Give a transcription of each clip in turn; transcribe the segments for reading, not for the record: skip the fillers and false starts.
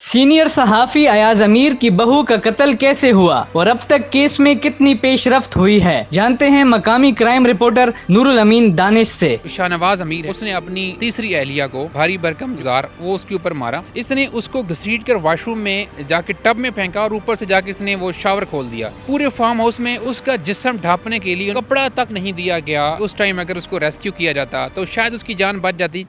Senior सहाफ़ी अयाज अमीर की बहू का कत्ल कैसे हुआ और अब तक केस में कितनी पेशरफ्त हुई है, जानते हैं मकामी क्राइम रिपोर्टर नूरुल अमीन दानिश से। शाहनवाज अमीर है, उसने अपनी तीसरी अहलिया को भारी भरकम जार वो उसके ऊपर मारा। इसने उसको घसीट कर वॉशरूम में जाके टब में फेंका और ऊपर से जाके इसने वो शावर खोल दिया। पूरे फार्म हाउस में उसका जिस्म ढांपने के लिए कपड़ा तक नहीं दिया गया। उस टाइम अगर उसको रेस्क्यू किया जाता तो शायद उसकी जान बच जाती।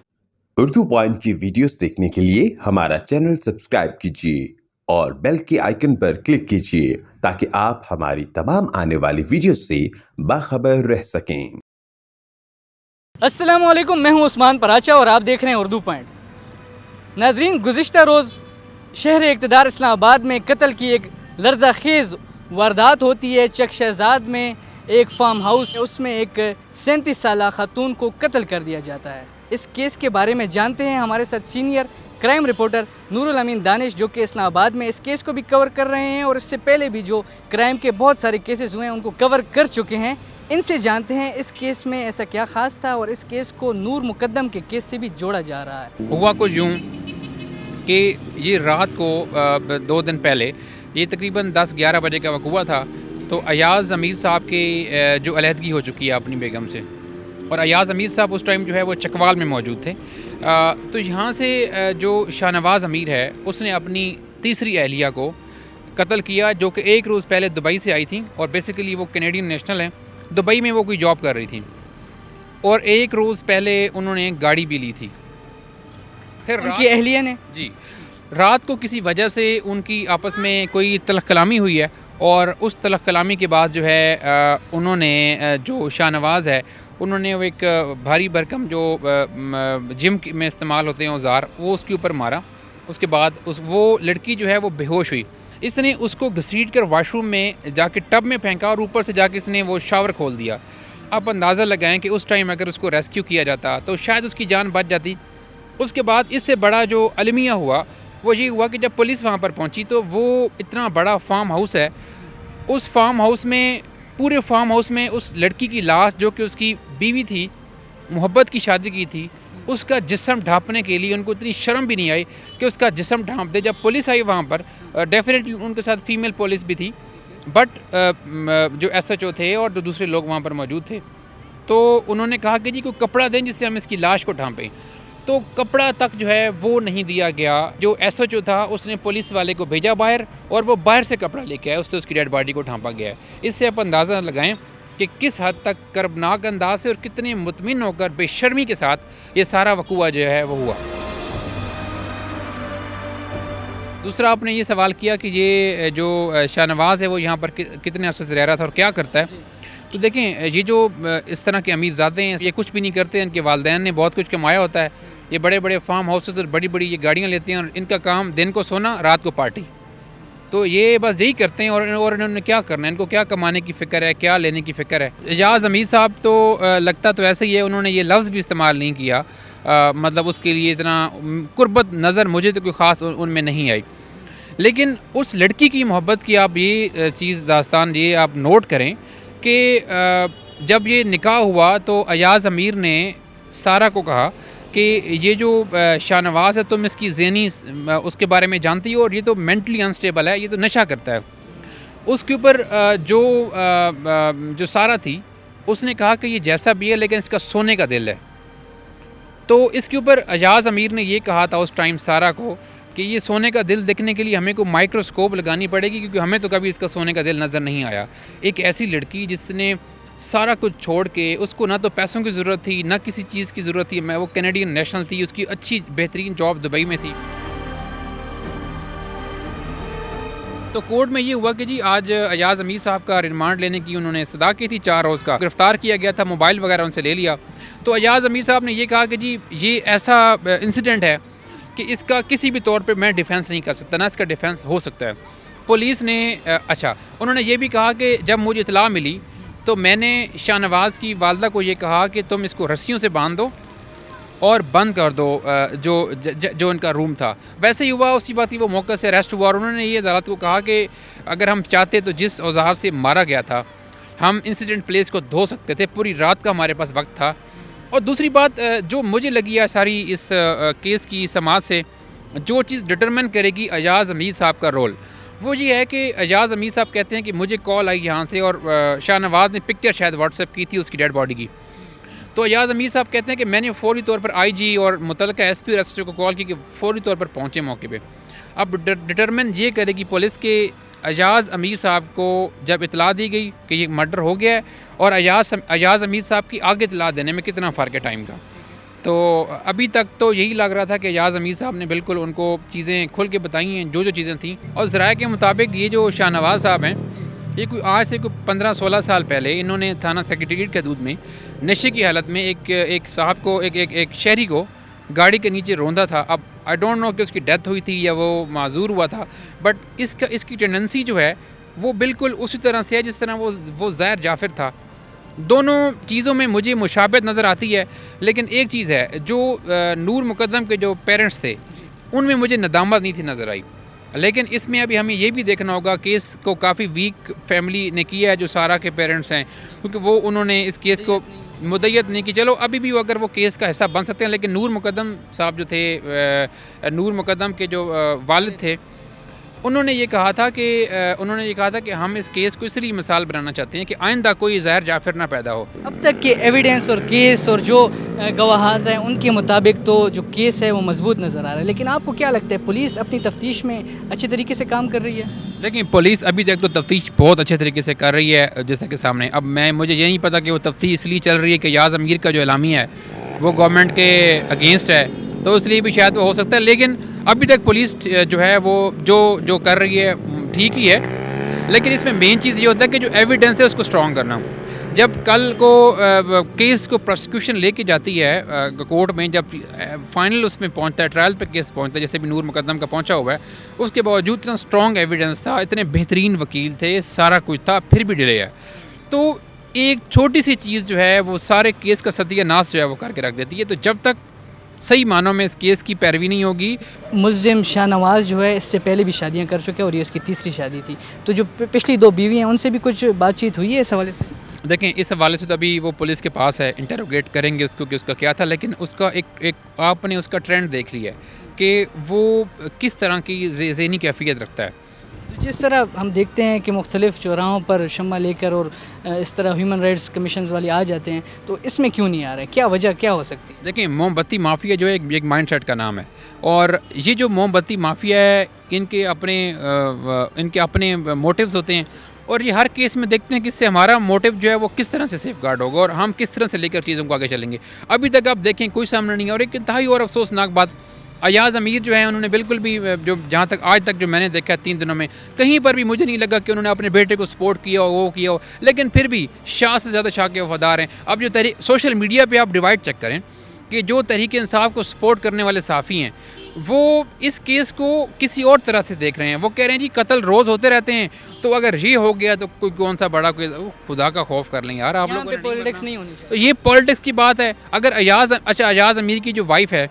उर्दू पॉइंट की वीडियोस देखने के लिए हमारा चैनल सब्सक्राइब कीजिए और बेल के आइकन पर क्लिक कीजिए ताकि आप हमारी तमाम आने वाली वीडियोस से बाखबर रह सकें। अस्सलाम वालेकुम, मैं हूं उस्मान पराचा और आप देख रहे हैं उर्दू पॉइंट। नाजरीन, गुज़िश्ता रोज़ शहर इक़्तिदार इस्लामाबाद में कत्ल की एक लर्ज़ाखेज़ वारदात होती है। चक शहजाद में एक फार्म हाउस, उसमें एक 37 साला खातून को कत्ल कर दिया जाता है। इस केस के बारे में जानते हैं हमारे साथ सीनियर क्राइम रिपोर्टर नूरुल अमीन दानिश, जो कि इस्लामाबाद में इस केस को भी कवर कर रहे हैं और इससे पहले भी जो क्राइम के बहुत सारे केसेस हुए हैं उनको कवर कर चुके हैं। इनसे जानते हैं इस केस में ऐसा क्या ख़ास था और इस केस को नूर मुकद्दम के केस से भी जोड़ा जा रहा है। हुआ कुछ यूँ कि ये रात को 2 दिन पहले, ये तकरीबन 10-11 बजे का वक़्त हुआ था। तो अयाज अमीर साहब की जो अलहदगी हो चुकी है अपनी बेगम से, और अयाज अमीर साहब उस टाइम जो है वो चकवाल में मौजूद थे। तो यहाँ से जो शाहनवाज अमीर है उसने अपनी तीसरी अहलिया को कत्ल किया, जो कि एक रोज़ पहले दुबई से आई थी और बेसिकली वो कैनेडियन नेशनल हैं। दुबई में वो कोई जॉब कर रही थी और एक रोज़ पहले उन्होंने गाड़ी भी ली थी। फिर उनकी अहलिया ने जी रात को किसी वजह से उनकी आपस में कोई तलख कलामी हुई है और उस तलख कलामी के बाद जो है उन्होंने जो शाहनवाज़ है उन्होंने वो एक भारी भरकम जो जिम में इस्तेमाल होते हैं औजार, वो उसके ऊपर मारा। उसके बाद वो लड़की जो है वो बेहोश हुई। इसने उसको घसीट कर वॉशरूम में जाके टब में फेंका और ऊपर से जाके इसने वो शावर खोल दिया। आप अंदाज़ा लगाएं कि उस टाइम अगर उसको रेस्क्यू किया जाता तो शायद उसकी जान बच जाती। उसके बाद इससे बड़ा जो अलमिया हुआ वो ये हुआ कि जब पुलिस वहाँ पर पहुँची तो वो इतना बड़ा फार्म हाउस है, उस फार्म हाउस में पूरे फार्म हाउस में उस लड़की की लाश, जो कि उसकी बीवी थी, मोहब्बत की शादी की थी, उसका जिस्म ढांपने के लिए उनको इतनी शर्म भी नहीं आई कि उसका जिस्म ढांप दे। जब पुलिस आई वहाँ पर, डेफिनेटली उनके साथ फीमेल पुलिस भी थी, बट जो SHO थे और जो दूसरे लोग वहाँ पर मौजूद थे, तो उन्होंने कहा कि जी कोई कपड़ा दें जिससे हम इसकी लाश को ढांपें। तो कपड़ा तक जो है वो नहीं दिया गया। जो SHO था उसने पुलिस वाले को भेजा बाहर और वो बाहर से कपड़ा लेके आया, उससे उसकी डेड बॉडी को ढांपा गया है। इससे आप अंदाज़ा लगाएं कि किस हद तक कर्बनाक अंदाज से और कितने मुतमिन होकर बेशर्मी के साथ ये सारा वकूआ जो है वो हुआ। दूसरा, आपने ये सवाल किया कि ये जो शाहनवाज़ है वो यहाँ पर कितने अरसे से रह रहा था और क्या करता है। तो देखें, ये जो इस तरह के अमीरज़ादे हैं ये कुछ भी नहीं करते। इनके वालिदैन ने बहुत कुछ कमाया होता है। ये बड़े बड़े फार्म हाउसेस और बड़ी बड़ी ये गाड़ियाँ लेते हैं और इनका काम दिन को सोना रात को पार्टी। तो ये बस यही करते हैं और इन्होंने क्या करना है, इनको क्या कमाने की फ़िक्र है, क्या लेने की फ़िक्र है। अयाज अमीर साहब तो लगता तो ऐसे ही है, उन्होंने ये लफ्ज़ भी इस्तेमाल नहीं किया। मतलब उसके लिए इतना कुर्बत नज़र मुझे तो कोई ख़ास उनमें नहीं आई। लेकिन उस लड़की की मोहब्बत की आप ये चीज़ दास्तान ये आप नोट करें कि जब ये निकाह हुआ तो अयाज अमीर ने सारा को कहा कि ये जो शाहनवाज़ है तुम इसकी ज़हनी उसके बारे में जानती हो और ये तो मेंटली अनस्टेबल है, ये तो नशा करता है। उसके ऊपर जो सारा थी उसने कहा कि ये जैसा भी है लेकिन इसका सोने का दिल है। तो इसके ऊपर अयाज अमीर ने ये कहा था उस टाइम सारा को कि ये सोने का दिल देखने के लिए हमें को माइक्रोस्कोप लगानी पड़ेगी, क्योंकि हमें तो कभी इसका सोने का दिल नज़र नहीं आया। एक ऐसी लड़की जिसने सारा कुछ छोड़ के, उसको ना तो पैसों की ज़रूरत थी ना किसी चीज़ की ज़रूरत थी, मैं वो कैनेडियन नेशनल थी, उसकी अच्छी बेहतरीन जॉब दुबई में थी। तो कोर्ट में ये हुआ कि जी आज अयाज अमीर साहब का रिमांड लेने की उन्होंने सदा की थी, 4 रोज़ का गिरफ़्तार किया गया था, मोबाइल वगैरह उनसे ले लिया। तो अयाज अमीर साहब ने ये कहा कि जी ये ऐसा इंसिडेंट है कि इसका किसी भी तौर पे मैं डिफेंस नहीं कर सकता, ना इसका डिफेंस हो सकता है। पुलिस ने उन्होंने ये भी कहा कि जब मुझे इत्तला मिली तो मैंने शाहनवाज़ की वालदा को ये कहा कि तुम इसको रस्सियों से बांध दो और बंद कर दो जो इनका रूम था। वैसे ही हुआ, उसी बात ही वो मौके से अरेस्ट हुआ और उन्होंने ये अदालत को कहा कि अगर हम चाहते तो जिस औजार से मारा गया था हम इंसिडेंट प्लेस को धो सकते थे, पूरी रात का हमारे पास वक्त था। और दूसरी बात जो मुझे लगी है सारी इस केस की समाज से जो चीज़ डिटरमिन करेगी एजाज़ अमीर साहब का रोल, वो ये है कि एजाज़ अमीर साहब कहते हैं कि मुझे कॉल आई यहाँ से और शाहनवाज़ ने पिक्चर शायद व्हाट्सएप की थी उसकी डेड बॉडी की। तो एजाज़ अमीर साहब कहते हैं कि मैंने फ़ौरी तौर पर आईजी और मुतल्लिका एसपी और एसएचओ को कॉल की कि फ़ौरी तौर पर पहुँचे मौके पे। अब डिटरमिन ये करेगी पुलिस के एजाज़ अमीर साहब को जब इतला दी गई कि ये मर्डर हो गया है और एजाज़ अमीर साहब की आगे इतला देने में कितना फ़र्क है टाइम का। तो अभी तक तो यही लग रहा था कि एजाज़ अमीर साहब ने बिल्कुल उनको चीज़ें खुल के बताई हैं जो चीज़ें थी। और ज़राए के मुताबिक ये जो शाहनवाज़ साहब हैं, ये कोई आज से कोई 15-16 साल पहले इन्होंने थाना सेक्रेटेरिएट के हदूद में नशे की हालत में एक साहब को एक शहरी को गाड़ी के नीचे रौंदा था। अब आई डोंट नो कि उसकी डेथ हुई थी या वो माजूर हुआ था, बट इसकी टेंडेंसी जो है वो बिल्कुल उसी तरह से है जिस तरह वो ज़ाहिर जाफ़िर था। दोनों चीज़ों में मुझे मुशाबहत नज़र आती है, लेकिन एक चीज़ है जो नूर मुकद्दम के जो पेरेंट्स थे उनमें मुझे नदामत नहीं थी नज़र आई। लेकिन इसमें अभी हमें ये भी देखना होगा केस को काफ़ी वीक फैमिली ने किया है जो सारा के पेरेंट्स हैं, क्योंकि वो उन्होंने इस केस को मुद्दत नहीं की। चलो अभी भी अगर वो केस का हिस्सा बन सकते हैं, लेकिन नूर मुकद्दम साहब जो थे, नूर मुकद्दम के जो वालिद थे, उन्होंने ये कहा था कि हम इस केस को इसलिए मिसाल बनाना चाहते हैं कि आइंदा कोई ज़ाहिर जाफिर ना पैदा हो। अब तक के एविडेंस और केस और जो गवाहात हैं उनके मुताबिक तो जो केस है वो मजबूत नज़र आ रहा है, लेकिन आपको क्या लगता है पुलिस अपनी तफ्तीश में अच्छे तरीके से काम कर रही है? लेकिन पुलिस अभी तक तो तफ्तीश बहुत अच्छे तरीके से कर रही है जैसा कि सामने। अब मुझे ये नहीं पता कि वो तफ्तीश इसलिए चल रही है कि एजाज़ अमीर का जो एलामिया है वो गवर्नमेंट के अगेंस्ट है, तो इसलिए भी शायद वो हो सकता है। लेकिन अभी तक पुलिस जो है वो जो कर रही है ठीक ही है, लेकिन इसमें मेन चीज़ ये होता है कि जो एविडेंस है उसको स्ट्रॉन्ग करना। जब कल को केस को प्रोसिक्यूशन लेके जाती है कोर्ट में, जब फाइनल उसमें पहुंचता है, ट्रायल पे केस पहुंचता है, जैसे भी नूर मुकद्दम का पहुंचा हुआ है, उसके बावजूद इतना स्ट्रॉन्ग एविडेंस था, इतने बेहतरीन वकील थे, सारा कुछ था, फिर भी डिले है। तो एक छोटी सी चीज़ जो है वो सारे केस का सत्यानाश जो है वो करके रख देती है। तो जब तक सही मानों में इस केस की पैरवी नहीं होगी। मुल्ज़िम शाहनवाज़ जो है इससे पहले भी शादियां कर चुके हैं और ये इसकी तीसरी शादी थी, तो जो पिछली 2 बीवी हैं उनसे भी कुछ बातचीत हुई है इस हवाले से? देखें, इस हवाले से तो अभी वो पुलिस के पास है, इंटरोगेट करेंगे उसको कि उसका क्या था, लेकिन उसका एक आपने उसका ट्रेंड देख लिया है कि वो किस तरह की ज़हनी कैफियत रखता है। जिस तरह हम देखते हैं कि मुख्तलिफ़ चौराहों पर शम्मा लेकर और इस तरह ह्यूमन राइट्स कमीशन वाले आ जाते हैं, तो इसमें क्यों नहीं आ रहे? क्या वजह क्या हो सकती है? देखिए, मोमबत्ती माफिया जो है एक माइंडसेट का नाम है, और ये जो मोमबत्ती माफिया है इनके अपने मोटिव्स होते हैं, और ये हर केस में देखते हैं कि इससे हमारा मोटिव जो है वो किस तरह से सेफ गार्ड होगा और हम किस तरह से लेकर चीज़ों को आगे चलेंगे। अभी तक आप देखें कोई सामने नहीं है। और एक इंतहाई और अफसोसनाक बात, एजाज़ अमीर जो है उन्होंने बिल्कुल भी जो जहाँ तक आज तक जो मैंने देखा है 3 दिनों में, कहीं पर भी मुझे नहीं लगा कि उन्होंने अपने बेटे को सपोर्ट किया हो, वो किया हो, लेकिन फिर भी शाह से ज़्यादा शाह के वफादार हैं। अब जो सोशल मीडिया पे आप डिवाइड चेक करें कि जो तहरीक इंसाफ को सपोर्ट करने वाले साफ़ी हैं वो इस केस को किसी और तरह से देख रहे हैं। वो कह रहे हैं जी कत्ल रोज़ होते रहते हैं, तो अगर ये हो गया तो कोई कौन सा बड़ा कोई खुदा का खौफ कर लें यार आप लोग। पॉलिटिक्स नहीं होनी चाहिए। तो ये पॉलिटिक्स की बात है। अगर एजाज़ अमीर की जो वाइफ है,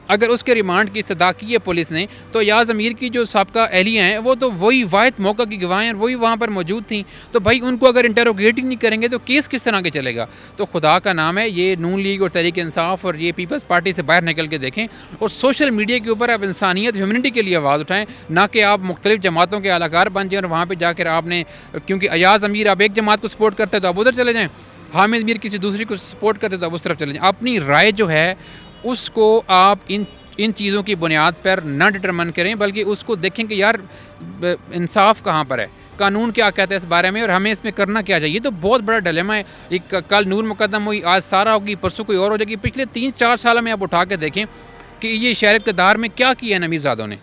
अगर उसके रिमांड की इस्तदा की है पुलिस ने, तो एजाज़ अमीर की जो साबका एहलियाँ हैं वो तो वही वाहिद मौका की गवाह हैं, वही वहाँ पर मौजूद थी। तो भाई उनको अगर इंटरोगेट ही नहीं करेंगे तो केस किस तरह के चलेगा? तो खुदा का नाम है, ये नून लीग और तहरीक इंसाफ और ये पीपल्स पार्टी से बाहर निकल के देखें और सोशल मीडिया के ऊपर आप इंसानियत ह्यूमनिटी के लिए आवाज़ उठाएँ, ना कि आप मुख्तलिफ जमातों के अलाकार बन जाएँ और वहाँ पर जाकर आपने, क्योंकि एजाज़ अमीर आप एक जमात को सपोर्ट करते हैं तो आप उधर चले जाएँ, हामिद मीर किसी दूसरी को सपोर्ट करते तो आप उस तरफ चले जाएँ। अपनी राय जो है उसको आप इन चीज़ों की बुनियाद पर ना डिटरमिन करें, बल्कि उसको देखें कि यार इंसाफ कहाँ पर है, कानून क्या कहता है इस बारे में और हमें इसमें करना क्या चाहिए। तो बहुत बड़ा डिलेमा है। एक कल नूर मुकद्दम हुई, आज सारा होगी, परसों कोई और हो जाएगी। पिछले 3-4 साल में आप उठा के देखें कि ये शहर किरदार में क्या किया है नमीरज़ादों ने।